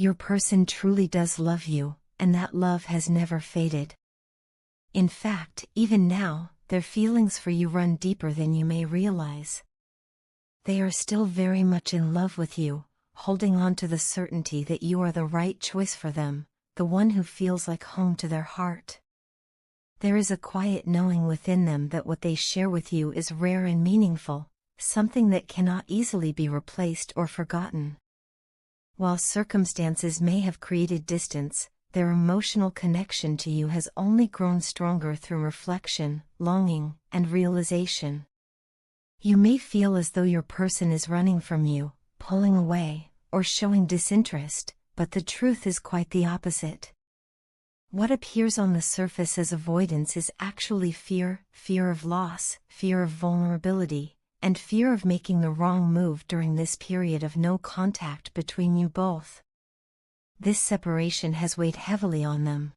Your person truly does love you, and that love has never faded. In fact, even now, their feelings for you run deeper than you may realize. They are still very much in love with you, holding on to the certainty that you are the right choice for them, the one who feels like home to their heart. There is a quiet knowing within them that what they share with you is rare and meaningful, something that cannot easily be replaced or forgotten. While circumstances may have created distance, their emotional connection to you has only grown stronger through reflection, longing, and realization. You may feel as though your person is running from you, pulling away, or showing disinterest, but the truth is quite the opposite. What appears on the surface as avoidance is actually fear of loss, fear of vulnerability, and fear of making the wrong move during this period of no contact between you both. This separation has weighed heavily on them.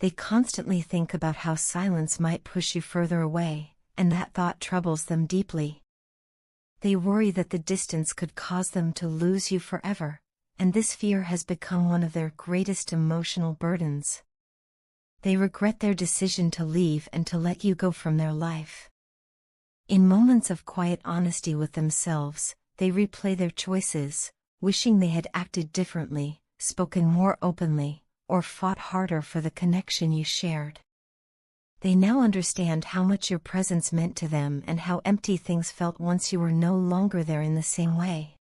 They constantly think about how silence might push you further away, and that thought troubles them deeply. They worry that the distance could cause them to lose you forever, and this fear has become one of their greatest emotional burdens. They regret their decision to leave and to let you go from their life. In moments of quiet honesty with themselves, they replay their choices, wishing they had acted differently, spoken more openly, or fought harder for the connection you shared. They now understand how much your presence meant to them and how empty things felt once you were no longer there in the same way.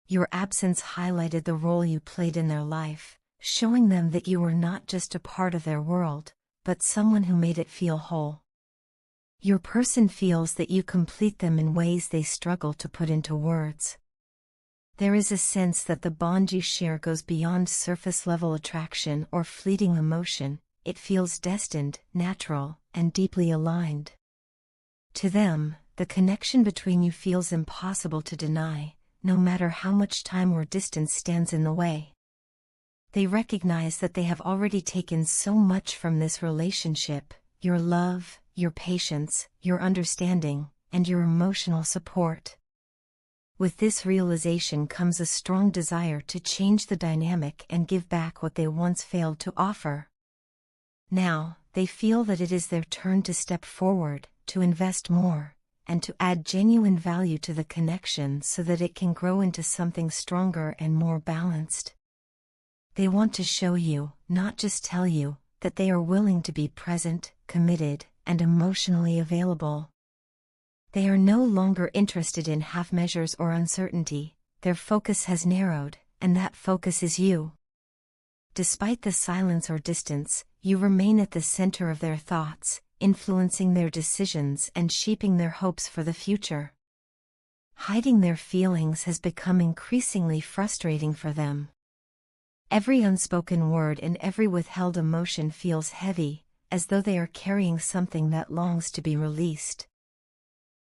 Your absence highlighted the role you played in their life, showing them that you were not just a part of their world, but someone who made it feel whole. Your person feels that you complete them in ways they struggle to put into words. There is a sense that the bond you share goes beyond surface-level attraction or fleeting emotion. It feels destined, natural, and deeply aligned. To them, the connection between you feels impossible to deny, no matter how much time or distance stands in the way. They recognize that they have already taken so much from this relationship: your love, your patience, your understanding, and your emotional support. With this realization comes a strong desire to change the dynamic and give back what they once failed to offer. Now, they feel that it is their turn to step forward, to invest more, and to add genuine value to the connection so that it can grow into something stronger and more balanced. They want to show you, not just tell you, that they are willing to be present, committed, and emotionally available. They are no longer interested in half measures or uncertainty. Their focus has narrowed, and that focus is you. Despite the silence or distance, you remain at the center of their thoughts, influencing their decisions and shaping their hopes for the future. Hiding their feelings has become increasingly frustrating for them. Every unspoken word and every withheld emotion feels heavy, as though they are carrying something that longs to be released.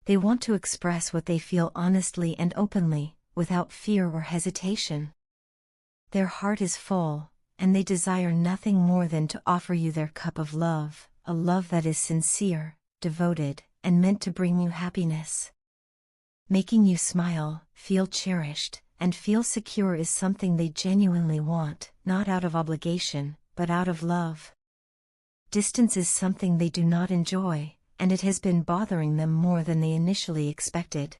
They want to express what they feel honestly and openly, without fear or hesitation. Their heart is full, and they desire nothing more than to offer you their cup of love, a love that is sincere, devoted, and meant to bring you happiness. Making you smile, feel cherished, and feel secure is something they genuinely want, not out of obligation, but out of love. Distance is something they do not enjoy, and it has been bothering them more than they initially expected.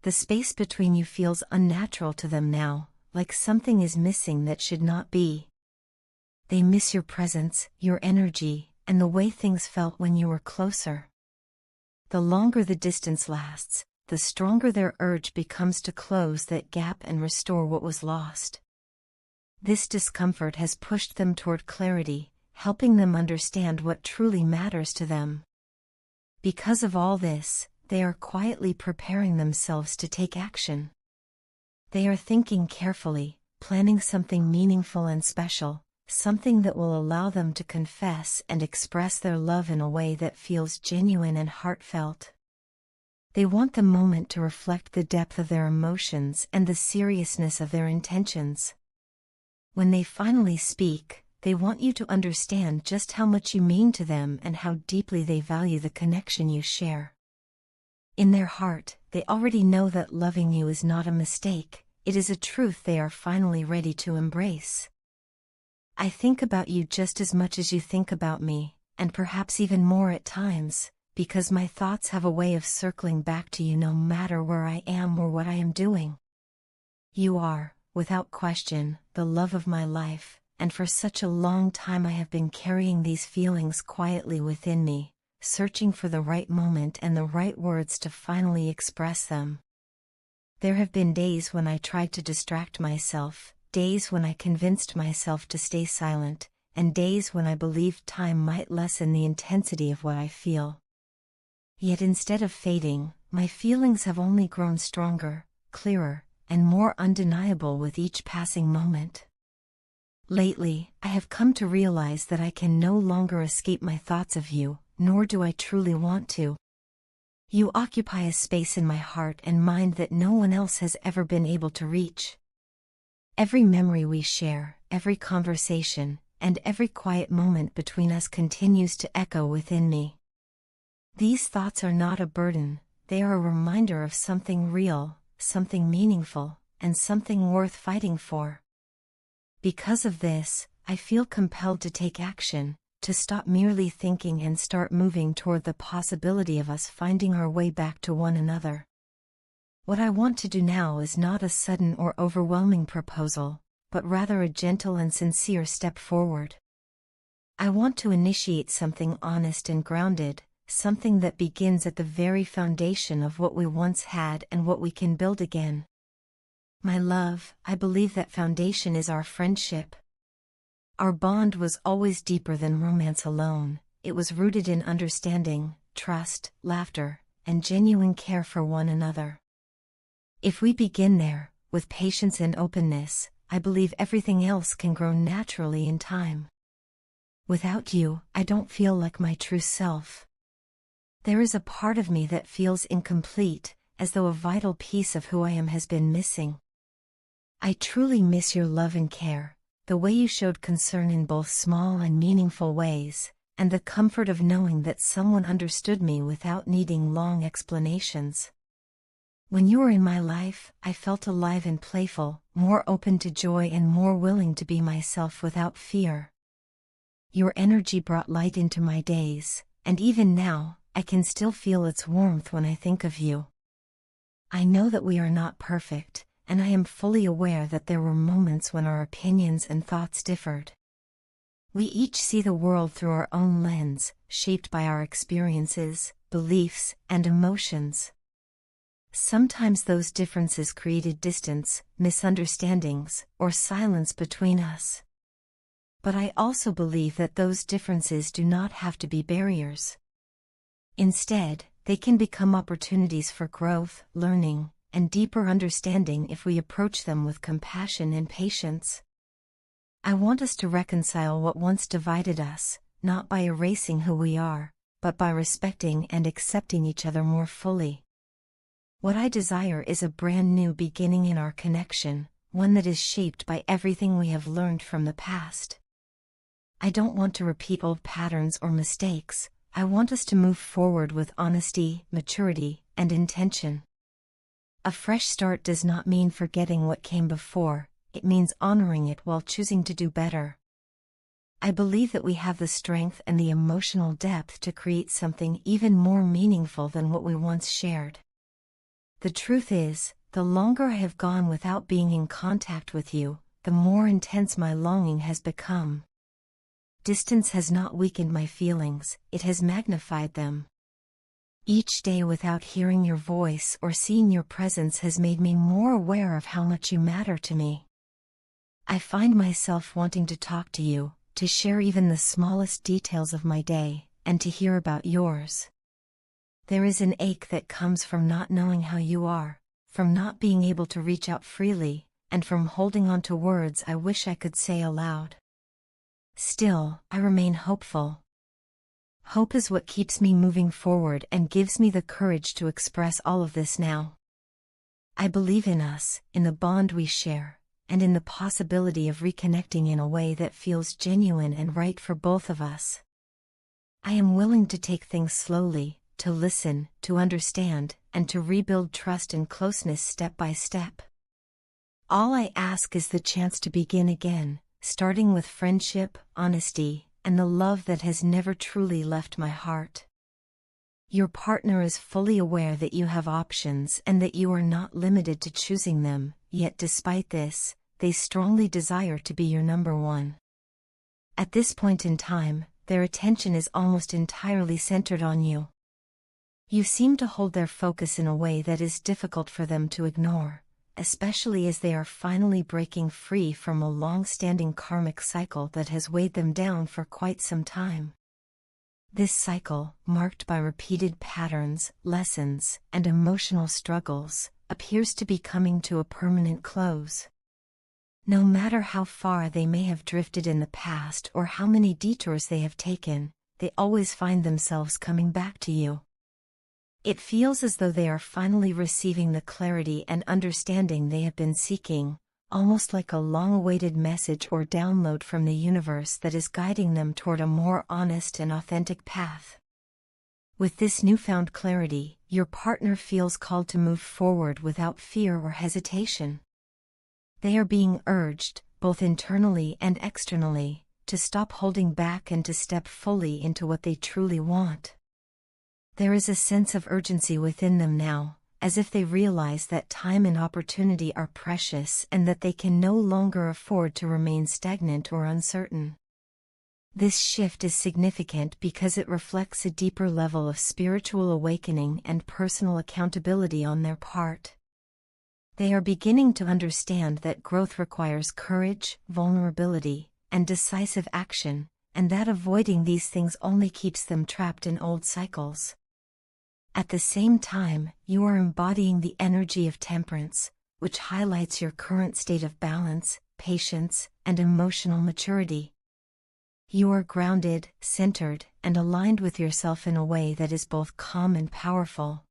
The space between you feels unnatural to them now, like something is missing that should not be. They miss your presence, your energy, and the way things felt when you were closer. The longer the distance lasts, the stronger their urge becomes to close that gap and restore what was lost. This discomfort has pushed them toward clarity, helping them understand what truly matters to them. Because of all this, they are quietly preparing themselves to take action. They are thinking carefully, planning something meaningful and special, something that will allow them to confess and express their love in a way that feels genuine and heartfelt. They want the moment to reflect the depth of their emotions and the seriousness of their intentions. When they finally speak, they want you to understand just how much you mean to them and how deeply they value the connection you share. In their heart, they already know that loving you is not a mistake, it is a truth they are finally ready to embrace. I think about you just as much as you think about me, and perhaps even more at times, because my thoughts have a way of circling back to you no matter where I am or what I am doing. You are, without question, the love of my life, and for such a long time I have been carrying these feelings quietly within me, searching for the right moment and the right words to finally express them. There have been days when I tried to distract myself, days when I convinced myself to stay silent, and days when I believed time might lessen the intensity of what I feel. Yet instead of fading, my feelings have only grown stronger, clearer, and more undeniable with each passing moment. Lately, I have come to realize that I can no longer escape my thoughts of you, nor do I truly want to. You occupy a space in my heart and mind that no one else has ever been able to reach. Every memory we share, every conversation, and every quiet moment between us continues to echo within me. These thoughts are not a burden, they are a reminder of something real, something meaningful, and something worth fighting for. Because of this, I feel compelled to take action, to stop merely thinking and start moving toward the possibility of us finding our way back to one another. What I want to do now is not a sudden or overwhelming proposal, but rather a gentle and sincere step forward. I want to initiate something honest and grounded, something that begins at the very foundation of what we once had and what we can build again. My love, I believe that foundation is our friendship. Our bond was always deeper than romance alone. It was rooted in understanding, trust, laughter, and genuine care for one another. If we begin there, with patience and openness, I believe everything else can grow naturally in time. Without you, I don't feel like my true self. There is a part of me that feels incomplete, as though a vital piece of who I am has been missing. I truly miss your love and care, the way you showed concern in both small and meaningful ways, and the comfort of knowing that someone understood me without needing long explanations. When you were in my life, I felt alive and playful, more open to joy and more willing to be myself without fear. Your energy brought light into my days, and even now, I can still feel its warmth when I think of you. I know that we are not perfect, and I am fully aware that there were moments when our opinions and thoughts differed. We each see the world through our own lens, shaped by our experiences, beliefs, and emotions. Sometimes those differences created distance, misunderstandings, or silence between us. But I also believe that those differences do not have to be barriers. Instead, they can become opportunities for growth, learning, and deeper understanding if we approach them with compassion and patience. I want us to reconcile what once divided us, not by erasing who we are, but by respecting and accepting each other more fully. What I desire is a brand new beginning in our connection, one that is shaped by everything we have learned from the past. I don't want to repeat old patterns or mistakes. I want us to move forward with honesty, maturity, and intention. A fresh start does not mean forgetting what came before, it means honoring it while choosing to do better. I believe that we have the strength and the emotional depth to create something even more meaningful than what we once shared. The truth is, the longer I have gone without being in contact with you, the more intense my longing has become. Distance has not weakened my feelings, it has magnified them. Each day without hearing your voice or seeing your presence has made me more aware of how much you matter to me. I find myself wanting to talk to you, to share even the smallest details of my day, and to hear about yours. There is an ache that comes from not knowing how you are, from not being able to reach out freely, and from holding on to words I wish I could say aloud. Still, I remain hopeful. Hope is what keeps me moving forward and gives me the courage to express all of this now. I believe in us, in the bond we share, and in the possibility of reconnecting in a way that feels genuine and right for both of us. I am willing to take things slowly, to listen, to understand, and to rebuild trust and closeness step by step. All I ask is the chance to begin again, starting with friendship, honesty, and the love that has never truly left my heart. Your partner is fully aware that you have options and that you are not limited to choosing them, yet despite this, they strongly desire to be your number one. At this point in time, their attention is almost entirely centered on you. You seem to hold their focus in a way that is difficult for them to ignore, especially as they are finally breaking free from a long-standing karmic cycle that has weighed them down for quite some time. This cycle, marked by repeated patterns, lessons, and emotional struggles, appears to be coming to a permanent close. No matter how far they may have drifted in the past or how many detours they have taken, they always find themselves coming back to you. It feels as though they are finally receiving the clarity and understanding they have been seeking, almost like a long-awaited message or download from the universe that is guiding them toward a more honest and authentic path. With this newfound clarity, your partner feels called to move forward without fear or hesitation. They are being urged, both internally and externally, to stop holding back and to step fully into what they truly want. There is a sense of urgency within them now, as if they realize that time and opportunity are precious and that they can no longer afford to remain stagnant or uncertain. This shift is significant because it reflects a deeper level of spiritual awakening and personal accountability on their part. They are beginning to understand that growth requires courage, vulnerability, and decisive action, and that avoiding these things only keeps them trapped in old cycles. At the same time, you are embodying the energy of temperance, which highlights your current state of balance, patience, and emotional maturity. You are grounded, centered, and aligned with yourself in a way that is both calm and powerful.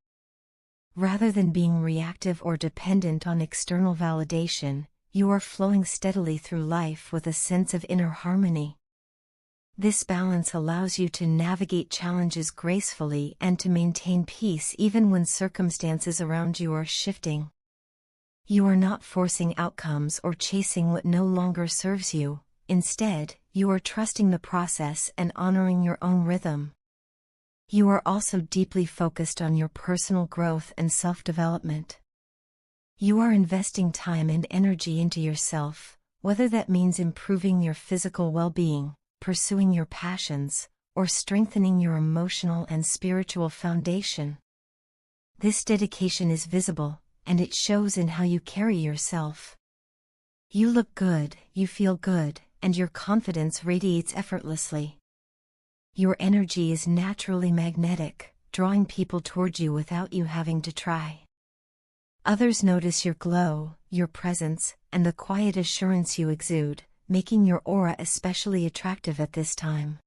Rather than being reactive or dependent on external validation, you are flowing steadily through life with a sense of inner harmony. This balance allows you to navigate challenges gracefully and to maintain peace even when circumstances around you are shifting. You are not forcing outcomes or chasing what no longer serves you. Instead, you are trusting the process and honoring your own rhythm. You are also deeply focused on your personal growth and self-development. You are investing time and energy into yourself, whether that means improving your physical well-being, pursuing your passions, or strengthening your emotional and spiritual foundation. This dedication is visible, and it shows in how you carry yourself. You look good, you feel good, and your confidence radiates effortlessly. Your energy is naturally magnetic, drawing people toward you without you having to try. Others notice your glow, your presence, and the quiet assurance you exude, making your aura especially attractive at this time.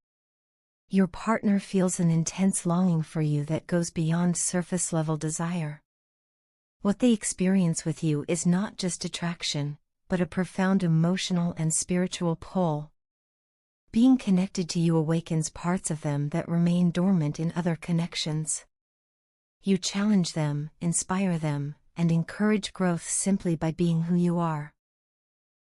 Your partner feels an intense longing for you that goes beyond surface-level desire. What they experience with you is not just attraction, but a profound emotional and spiritual pull. Being connected to you awakens parts of them that remain dormant in other connections. You challenge them, inspire them, and encourage growth simply by being who you are.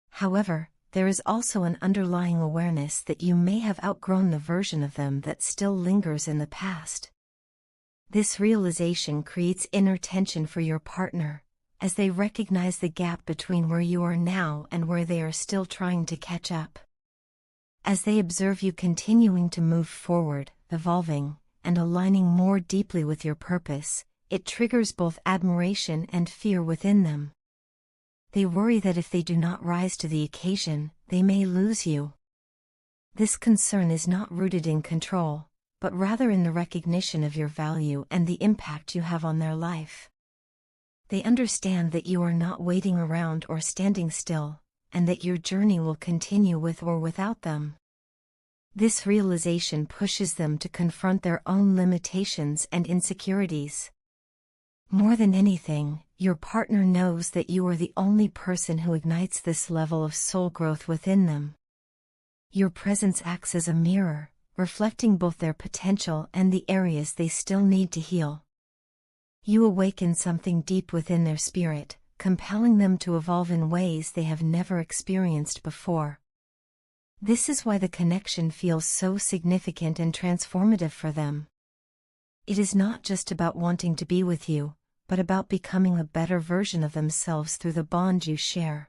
However, there is also an underlying awareness that you may have outgrown the version of them that still lingers in the past. This realization creates inner tension for your partner, as they recognize the gap between where you are now and where they are still trying to catch up. As they observe you continuing to move forward, evolving, and aligning more deeply with your purpose, it triggers both admiration and fear within them. They worry that if they do not rise to the occasion, they may lose you. This concern is not rooted in control, but rather in the recognition of your value and the impact you have on their life. They understand that you are not waiting around or standing still, and that your journey will continue with or without them. This realization pushes them to confront their own limitations and insecurities. More than anything, your partner knows that you are the only person who ignites this level of soul growth within them. Your presence acts as a mirror, reflecting both their potential and the areas they still need to heal. You awaken something deep within their spirit, compelling them to evolve in ways they have never experienced before. This is why the connection feels so significant and transformative for them. It is not just about wanting to be with you, but about becoming a better version of themselves through the bond you share.